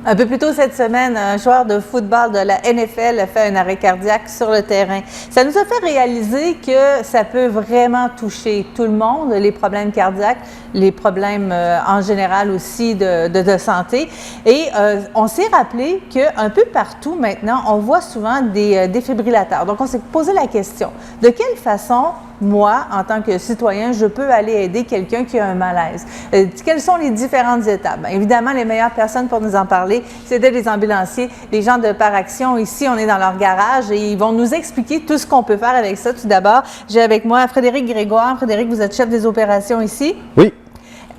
Un peu plus tôt cette semaine, un joueur de football de la NFL a fait un arrêt cardiaque sur le terrain. Ça nous a fait réaliser que ça peut vraiment toucher tout le monde, les problèmes cardiaques, les problèmes en général aussi de santé. Et on s'est rappelé qu'un peu partout maintenant, on voit souvent des défibrillateurs. Donc, on s'est posé la question, de quelle façon moi, en tant que citoyen, je peux aller aider quelqu'un qui a un malaise? Quelles sont les différentes étapes? Bien, évidemment, les meilleures personnes pour nous en parler, c'est les ambulanciers, les gens de Par Action. Ici, on est dans leur garage et ils vont nous expliquer tout ce qu'on peut faire avec ça. Tout d'abord, j'ai avec moi Frédéric Grégoire. Frédéric, vous êtes chef des opérations ici? Oui.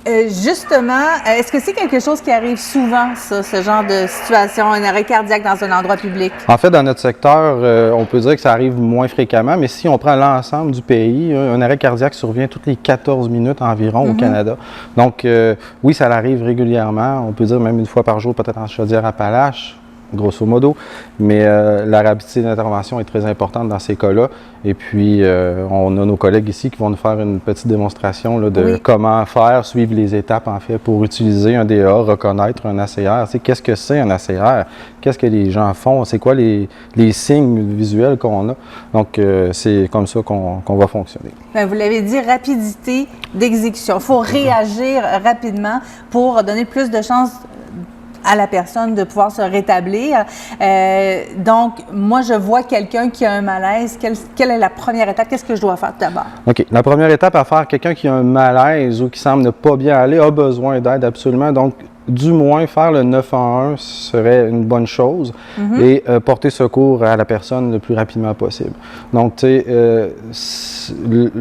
Justement, est-ce que c'est quelque chose qui arrive souvent, ça, ce genre de situation, un arrêt cardiaque dans un endroit public? En fait, dans notre secteur, on peut dire que ça arrive moins fréquemment, mais si on prend l'ensemble du pays, un arrêt cardiaque survient toutes les 14 minutes environ au Canada. Donc, oui, ça arrive régulièrement. On peut dire même une fois par jour, peut-être en Chaudière-Appalaches, grosso modo, mais la rapidité d'intervention est très importante dans ces cas-là. Et puis, on a nos collègues ici qui vont nous faire une petite démonstration là, de comment faire, suivre les étapes en fait pour utiliser un DA, reconnaître un ACR. Tu sais, qu'est-ce que c'est un ACR? Qu'est-ce que les gens font? C'est quoi les signes visuels qu'on a? Donc, c'est comme ça qu'on va fonctionner. Bien, vous l'avez dit, rapidité d'exécution. Il faut réagir rapidement pour donner plus de chances à la personne de pouvoir se rétablir. Donc, moi, je vois quelqu'un qui a un malaise. Quelle est la première étape? Qu'est-ce que je dois faire d'abord? OK. La première étape à faire, quelqu'un qui a un malaise ou qui semble ne pas bien aller a besoin d'aide absolument. Donc, du moins, faire le 911 serait une bonne chose et porter secours à la personne le plus rapidement possible. Donc, tu sais,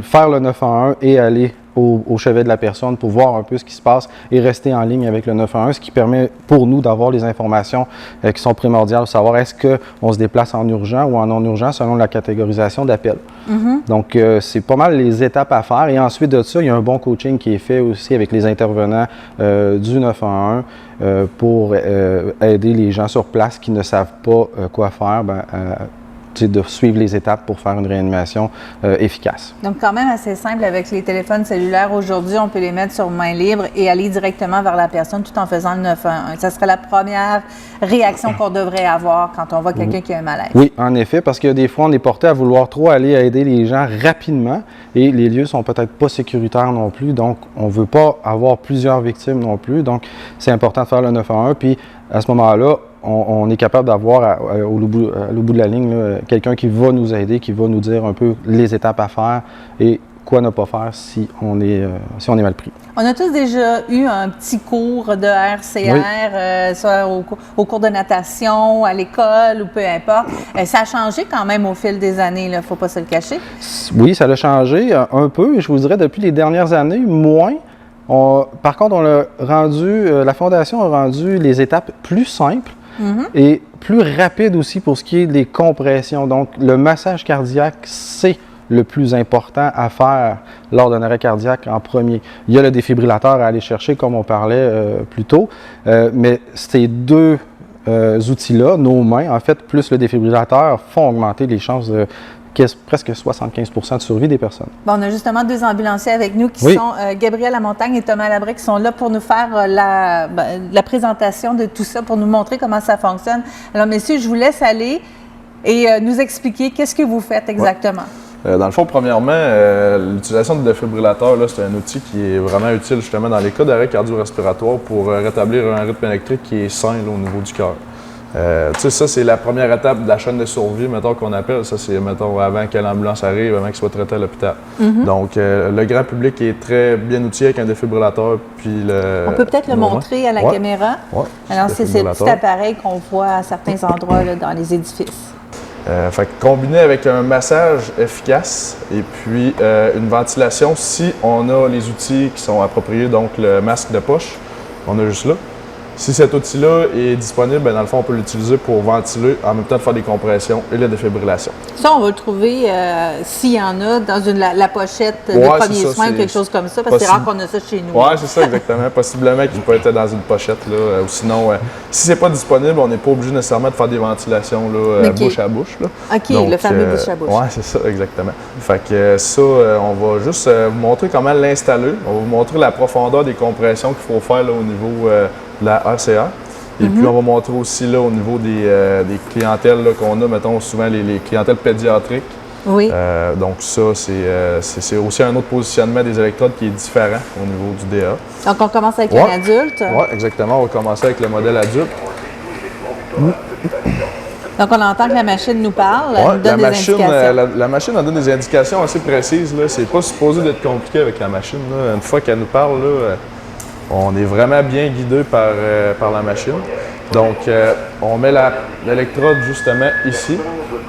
faire le 911 et aller au chevet de la personne pour voir un peu ce qui se passe et rester en ligne avec le 911, ce qui permet pour nous d'avoir les informations qui sont primordiales, savoir est-ce qu'on se déplace en urgent ou en non-urgent selon la catégorisation d'appel. Donc, c'est pas mal les étapes à faire. Et ensuite de ça, il y a un bon coaching qui est fait aussi avec les intervenants du 911 pour aider les gens sur place qui ne savent pas quoi faire, de suivre les étapes pour faire une réanimation efficace. Donc, quand même assez simple avec les téléphones cellulaires. Aujourd'hui, on peut les mettre sur main libre et aller directement vers la personne tout en faisant le 911. Ça serait la première réaction qu'on devrait avoir quand on voit quelqu'un qui a un malaise. Oui, en effet, parce que des fois, on est porté à vouloir trop aller aider les gens rapidement et les lieux sont peut-être pas sécuritaires non plus. Donc, on ne veut pas avoir plusieurs victimes non plus. Donc, c'est important de faire le 911. Puis, à ce moment-là, on est capable d'avoir au bout de la ligne quelqu'un qui va nous aider, qui va nous dire un peu les étapes à faire et quoi ne pas faire si on est mal pris. On a tous déjà eu un petit cours de RCR, soit au cours de natation, à l'école ou peu importe. Ça a changé quand même au fil des années, il ne faut pas se le cacher. Oui, ça a changé un peu. Je vous dirais depuis les dernières années, moins. Par contre, on a rendu, la Fondation a rendu les étapes plus simples et plus rapides aussi pour ce qui est des compressions. Donc, le massage cardiaque, c'est le plus important à faire lors d'un arrêt cardiaque en premier. Il y a le défibrillateur à aller chercher, comme on parlait plus tôt, mais ces deux outils-là, nos mains, en fait, plus le défibrillateur, font augmenter les chances de presque 75% de survie des personnes. Bon, on a justement deux ambulanciers avec nous qui sont Gabriel Lamontagne et Thomas Labré qui sont là pour nous faire la présentation de tout ça, pour nous montrer comment ça fonctionne. Alors, messieurs, je vous laisse aller et nous expliquer qu'est-ce que vous faites exactement. Dans le fond, premièrement, l'utilisation du défibrillateur, c'est un outil qui est vraiment utile justement dans les cas d'arrêt cardio-respiratoire pour rétablir un rythme électrique qui est sain là, au niveau du cœur. Tu sais, ça, c'est la première étape de la chaîne de survie, mettons, qu'on appelle. Ça, c'est, mettons, avant que l'ambulance arrive, avant qu'il soit traité à l'hôpital. Donc, le grand public est très bien outillé avec un défibrillateur. Puis on peut peut-être le montrer à la caméra. Alors, c'est ce petit appareil qu'on voit à certains endroits là, dans les édifices. Fait que combiné avec un massage efficace et puis une ventilation, si on a les outils qui sont appropriés, donc le masque de poche, on a juste là. Si cet outil-là est disponible, bien, dans le fond, on peut l'utiliser pour ventiler, en même temps de faire des compressions et la défibrillation. Ça, on va le trouver, s'il y en a, dans la pochette de premiers soins ou quelque chose comme ça, parce que c'est rare qu'on a ça chez nous. Oui, c'est ça, exactement. Possiblement qu'il peut être dans une pochette, là, ou sinon, si c'est pas disponible, on n'est pas obligé nécessairement de faire des ventilations là, bouche à bouche. Là. OK, donc, le fameux bouche à bouche. Oui, c'est ça, exactement. Fait que ça, on va juste vous montrer comment l'installer. On va vous montrer la profondeur des compressions qu'il faut faire là, au niveau de la RCA. Et puis, on va montrer aussi là, au niveau des clientèles là, qu'on a, mettons, souvent les clientèles pédiatriques. Oui. Donc ça, c'est aussi un autre positionnement des électrodes qui est différent au niveau du DA. Donc, on commence avec un adulte. Oui, exactement. On va commencer avec le modèle adulte. Donc, on entend que la machine nous parle, elle Ouais, nous donne des indications. la machine en donne des indications assez précises. C'est pas supposé d'être compliqué avec la machine. Là. Une fois qu'elle nous parle, là, on est vraiment bien guidé par la machine. Donc, on met l'électrode justement ici.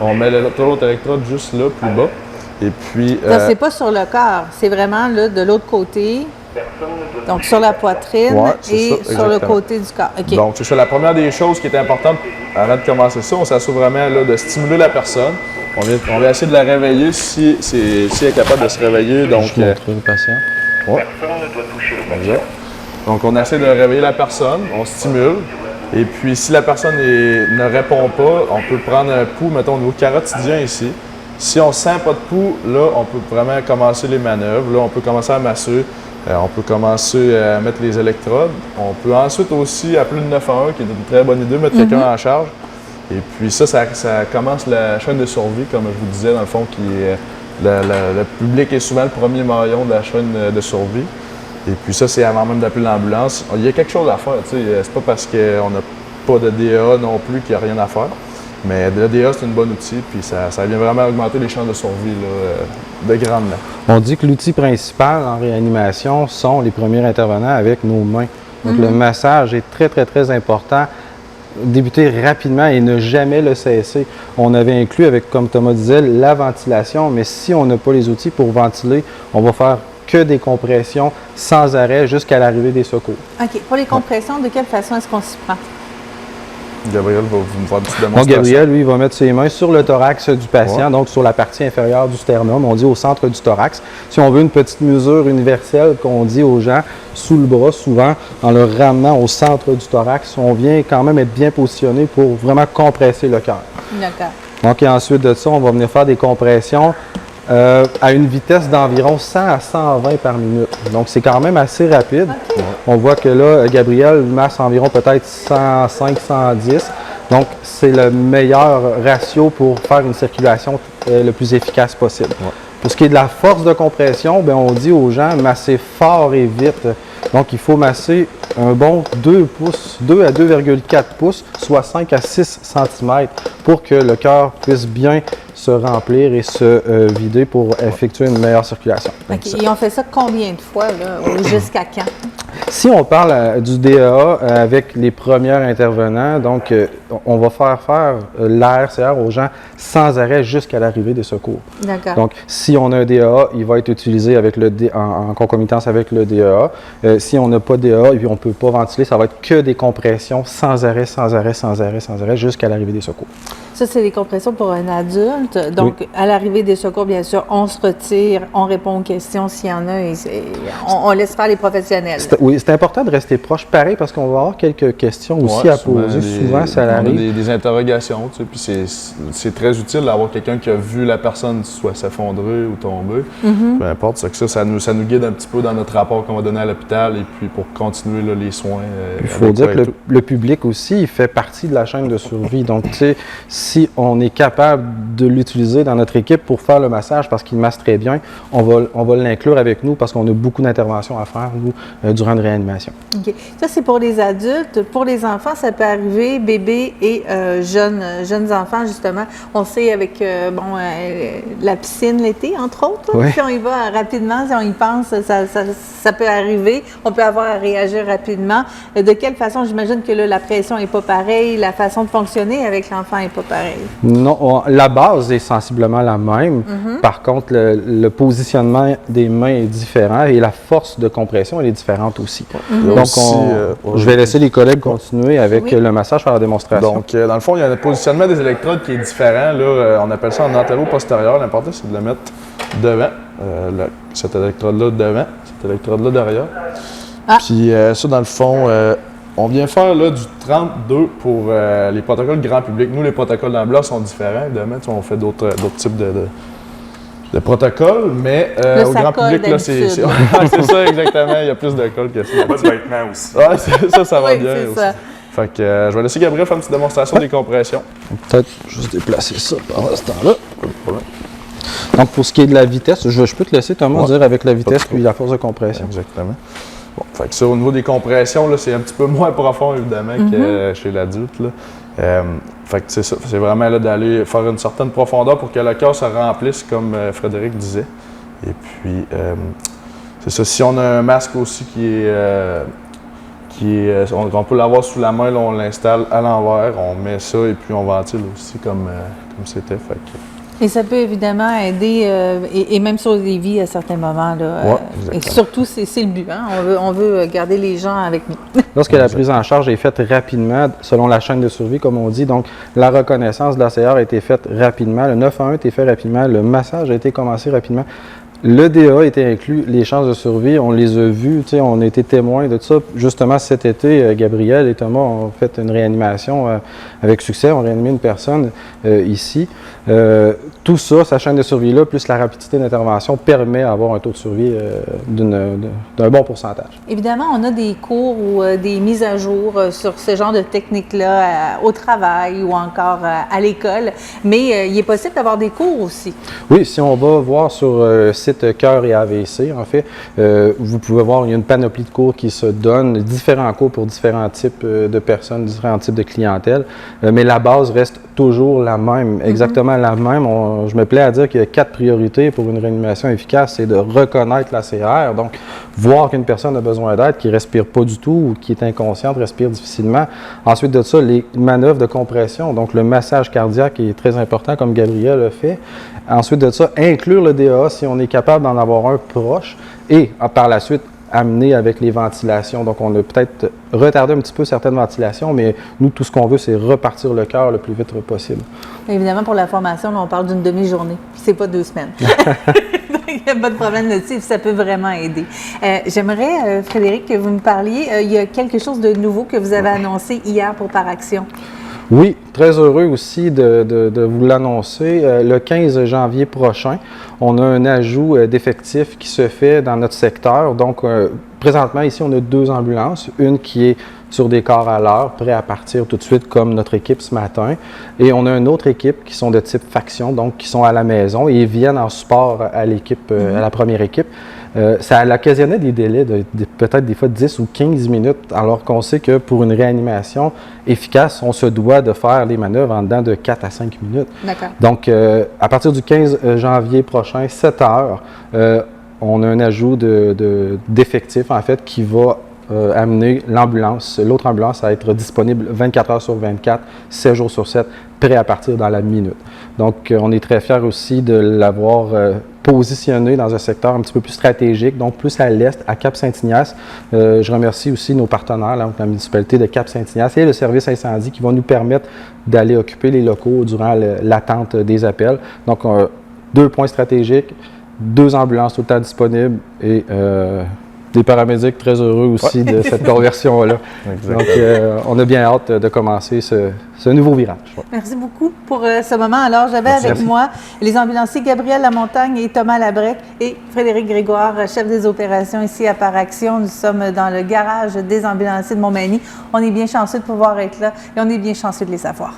On met l'autre électrode juste là, plus bas. Et puis... Ça, c'est pas sur le corps, c'est vraiment là, de l'autre côté. Donc, sur la poitrine et ça, sur le côté du corps. Okay. Donc, c'est ça. La première des choses qui est importante avant de commencer ça, on s'assure vraiment là, de stimuler la personne. On va essayer de la réveiller si elle est capable de se réveiller. Donc, je montrer le patient. Ouais. Exact. Donc, on essaie de réveiller la personne, on stimule. Et puis, si la personne ne répond pas, on peut prendre un pouls, mettons, au niveau carotidien ici. Si on ne sent pas de pouls, là, on peut vraiment commencer les manœuvres. Là, on peut commencer à masser. On peut commencer à mettre les électrodes. On peut ensuite aussi appeler le 911, qui est une très bonne idée, mettre quelqu'un en charge. Et puis ça commence la chaîne de survie, comme je vous disais, dans le fond, qui est le public est souvent le premier maillon de la chaîne de survie. Et puis ça, c'est avant même d'appeler l'ambulance. Il y a quelque chose à faire, tu sais. C'est pas parce qu'on n'a pas de DA non plus qu'il n'y a rien à faire. Mais le DA, c'est un bon outil, puis ça vient vraiment augmenter les chances de survie là, de grandement. On dit que l'outil principal en réanimation sont les premiers intervenants avec nos mains. Donc, le massage est très, très, très important. Débuter rapidement et ne jamais le cesser. On avait inclus, avec, comme Thomas disait, la ventilation, mais si on n'a pas les outils pour ventiler, on va faire que des compressions sans arrêt jusqu'à l'arrivée des secours. OK. Pour les compressions, de quelle façon est-ce qu'on s'y prend? Gabriel va vous faire une petite Donc, démonstration. Gabriel, lui, il va mettre ses mains sur le thorax du patient, donc sur la partie inférieure du sternum, on dit au centre du thorax. Si on veut une petite mesure universelle qu'on dit aux gens sous le bras, souvent, en le ramenant au centre du thorax, on vient quand même être bien positionné pour vraiment compresser le cœur. D'accord. Donc, et ensuite de ça, on va venir faire des compressions à une vitesse d'environ 100 à 120 par minute. Donc, c'est quand même assez rapide. Okay. On voit que là, Gabriel masse environ peut-être 105, 110. Donc, c'est le meilleur ratio pour faire une circulation le plus efficace possible. Ouais. Pour ce qui est de la force de compression, bien, on dit aux gens masser fort et vite. Donc, il faut masser un bon 2 pouces, 2 à 2,4 pouces, soit 5 à 6 cm pour que le cœur puisse bien se remplir et se vider pour effectuer une meilleure circulation. OK. Et on fait ça combien de fois, là, ou jusqu'à quand? Si on parle du DEA avec les premiers intervenants, donc on va faire l'ARCR aux gens sans arrêt jusqu'à l'arrivée des secours. D'accord. Donc, si on a un DEA, il va être utilisé avec en concomitance avec le DEA. Si on n'a pas de DEA et puis on ne peut pas ventiler, ça va être que des compressions sans arrêt, sans arrêt, sans arrêt, sans arrêt jusqu'à l'arrivée des secours. Ça, c'est des compressions pour un adulte. Donc, oui. À l'arrivée des secours, bien sûr, on se retire, on répond aux questions s'il y en a et on laisse faire les professionnels. Oui, c'est important de rester proche, pareil, parce qu'on va avoir quelques questions aussi à poser. Souvent, ça arrive. On a des interrogations, tu sais, puis c'est très utile d'avoir quelqu'un qui a vu la personne soit s'effondrer ou tomber. Peu importe, c'est que ça nous guide un petit peu dans notre rapport qu'on va donner à l'hôpital et puis pour continuer là, les soins. Il faut dire que le public aussi, il fait partie de la chaîne de survie. Donc, tu sais, si on est capable de l'utiliser dans notre équipe pour faire le massage parce qu'il masse très bien, on va l'inclure avec nous parce qu'on a beaucoup d'interventions à faire, nous, durant une réanimation. OK. Ça, c'est pour les adultes. Pour les enfants, ça peut arriver, bébés et jeunes enfants, justement. On sait avec la piscine l'été, entre autres. Oui. Si on y va rapidement, si on y pense, ça peut arriver. On peut avoir à réagir rapidement. De quelle façon? J'imagine que là, la pression n'est pas pareille, la façon de fonctionner avec l'enfant n'est pas pareille. Non, la base est sensiblement la même. Par contre, le positionnement des mains est différent et la force de compression, elle est différente aussi. Donc, je vais laisser les collègues continuer avec le massage, faire la démonstration. Donc, dans le fond, il y a un positionnement des électrodes qui est différent. Là, on appelle ça en antéro-postérieur. L'important, c'est de le mettre devant. Cette électrode-là devant, cette électrode-là derrière. Puis ça, dans le fond, on vient faire là, du 32 pour les protocoles grand public. Nous, les protocoles d'ambulance sont différents. Évidemment, on fait d'autres types de protocoles, mais au grand public, là, c'est ça exactement. Il y a plus de colle que ça. Pas de vêtements aussi. Ouais, ça va bien aussi. Ça. Fait que je vais laisser Gabriel faire une petite démonstration des compressions. Peut-être juste déplacer ça pendant ce temps-là. Pas de problème. Donc, pour ce qui est de la vitesse, je peux te laisser, Thomas, dire avec la vitesse puis la force de compression. Exactement. Bon, fait que ça, au niveau des compressions, là, c'est un petit peu moins profond, évidemment, que chez l'adulte. Fait que c'est ça. C'est vraiment là, d'aller faire une certaine profondeur pour que le cœur se remplisse, comme Frédéric disait. Et puis, c'est ça. Si on a un masque aussi on peut l'avoir sous la main, là, on l'installe à l'envers, on met ça et puis on ventile aussi comme c'était. Fait que, Et ça peut évidemment aider, et même sauver des vies à certains moments. Là, et surtout, c'est le but. Hein? On veut garder les gens avec nous. Lorsque la prise en charge est faite rapidement, selon la chaîne de survie, comme on dit, donc la reconnaissance de la CR a été faite rapidement, le 911 a été fait rapidement, le massage a été commencé rapidement. Le DA était inclus, les chances de survie, on les a vues, on a été témoins de ça. Justement, cet été, Gabriel et Thomas ont fait une réanimation avec succès, on a réanimé une personne ici. Tout ça, sa chaîne de survie-là, plus la rapidité d'intervention, permet d'avoir un taux de survie d'un bon pourcentage. Évidemment, on a des cours ou des mises à jour sur ce genre de technique-là au travail ou encore à l'école, mais il est possible d'avoir des cours aussi. Oui, si on va voir sur site Cœur et AVC, en fait, vous pouvez voir, il y a une panoplie de cours qui se donnent, différents cours pour différents types de personnes, différents types de clientèle, mais la base reste toujours la même, exactement la même. Je me plais à dire qu'il y a 4 priorités pour une réanimation efficace, c'est de reconnaître la CR, donc voir qu'une personne a besoin d'aide, qui ne respire pas du tout ou qui est inconsciente, respire difficilement. Ensuite de ça, les manœuvres de compression, donc le massage cardiaque est très important, comme Gabriel a fait. Ensuite de ça, inclure le DA si on est capable d'en avoir un proche et par la suite, amener avec les ventilations. Donc, on a peut-être retardé un petit peu certaines ventilations, mais nous, tout ce qu'on veut, c'est repartir le cœur le plus vite possible. Évidemment, pour la formation, là, on parle d'une demi-journée, puis c'est pas 2 semaines. Il n'y a pas de problème là-dessus, ça peut vraiment aider. J'aimerais, Frédéric, que vous me parliez, il y a quelque chose de nouveau que vous avez annoncé hier pour Par Action. Oui, très heureux aussi de vous l'annoncer. Le 15 janvier prochain, on a un ajout d'effectifs qui se fait dans notre secteur. Donc, présentement, ici, on a 2 ambulances. Une qui est sur des quarts à l'heure, prêt à partir tout de suite, comme notre équipe ce matin. Et on a une autre équipe qui sont de type faction, donc qui sont à la maison et viennent en support à l'équipe, à la première équipe. Ça a occasionné des délais de peut-être des fois 10 ou 15 minutes, alors qu'on sait que pour une réanimation efficace, on se doit de faire les manœuvres en dedans de 4 à 5 minutes. D'accord. Donc, à partir du 15 janvier prochain, 7 heures, on a un ajout d'effectifs, en fait, qui va amener l'autre ambulance à être disponible 24 heures sur 24, 7 jours sur 7, prêt à partir dans la minute. Donc, on est très fiers aussi de l'avoir positionné dans un secteur un petit peu plus stratégique, donc plus à l'est, à Cap-Saint-Ignace. Je remercie aussi nos partenaires, là, donc la municipalité de Cap-Saint-Ignace et le service incendie qui vont nous permettre d'aller occuper les locaux durant l'attente des appels. Donc, 2 points stratégiques, 2 ambulances tout le temps disponibles et des paramédics très heureux aussi de cette conversion-là. Donc, on a bien hâte de commencer ce nouveau virage. Ouais. Merci beaucoup pour ce moment. Alors, j'avais avec moi les ambulanciers Gabriel Lamontagne et Thomas Labrec et Frédéric Grégoire, chef des opérations ici à Par Action. Nous sommes dans le garage des ambulanciers de Montmagny. On est bien chanceux de pouvoir être là et on est bien chanceux de les avoir.